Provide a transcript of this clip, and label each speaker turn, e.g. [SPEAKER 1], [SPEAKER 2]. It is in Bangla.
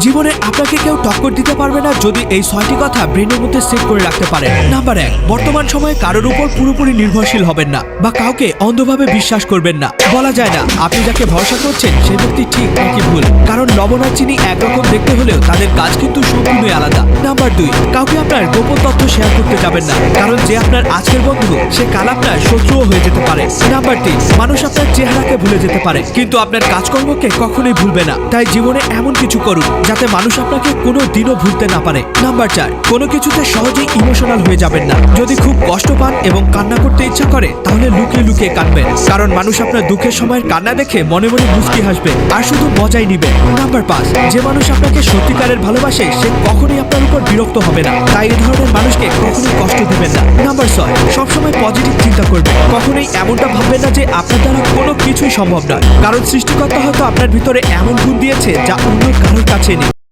[SPEAKER 1] জীবনে আপনাকে কেউ টক্কর দিতে পারবে না যদি এই 6টি কথা ব্রেনের মধ্যে সেট করে রাখতে পারেন। নাম্বার 1, বর্তমান সময়ে কারোর উপর পুরোপুরি নির্ভরশীল হবেন না বা কাউকে অন্ধভাবে বিশ্বাস করবেন না। বলা যায় না আপনি যাকে ভরসা করছেন সেই ব্যক্তি ঠিক নাকি ভুল, কারণ লবণ আর চিনি একরকম দেখতে হলেও তাদের কাজ কিন্তু সম্পূর্ণই আলাদা। নাম্বার 2, কাউকে আপনার গোপন তথ্য শেয়ার করতে যাবেন না, কারণ যে আপনার আজকের বন্ধু সে কাল আপনার শত্রুও হয়ে যেতে পারে। নাম্বার 3, মানুষ আপনার চেহারাকে ভুলে যেতে পারে কিন্তু আপনার কাজকর্মকে কখনোই ভুলবে না। তাই জীবনে এমন কিছু করুন যাতে মানুষ আপনাকে কোনো দিনও ভুলতে না পারে। নাম্বার 4, কোনো কিছুতে সহজেই ইমোশনাল হয়ে যাবেন না। যদি খুব কষ্ট পান এবং কান্না করতে ইচ্ছা করে তাহলে লুকিয়ে লুকিয়ে কাঁদবেন, কারণ মানুষ আপনার দুঃখের সময়ের কান্না দেখে মনে মনে মুচকি হাসবে আর শুধু মজাই নিবে। নাম্বার 5, যে মানুষ আপনাকে সত্যিকারের ভালোবাসে সে কখনোই আপনার উপর বিরক্ত হবে না, তাই এই ধরনের মানুষকে কখনোই কষ্ট দিবেন না। নাম্বার 6, সবসময় পজিটিভ চিন্তা করবেন, কখনোই এমনটা ভাববেন না যে আপনার দ্বারা কোনো কিছুই সম্ভব নয়, কারণ সৃষ্টিকর্তা হয়তো আপনার ভিতরে এমন গুণ দিয়েছে যা অন্য কারোর কাছে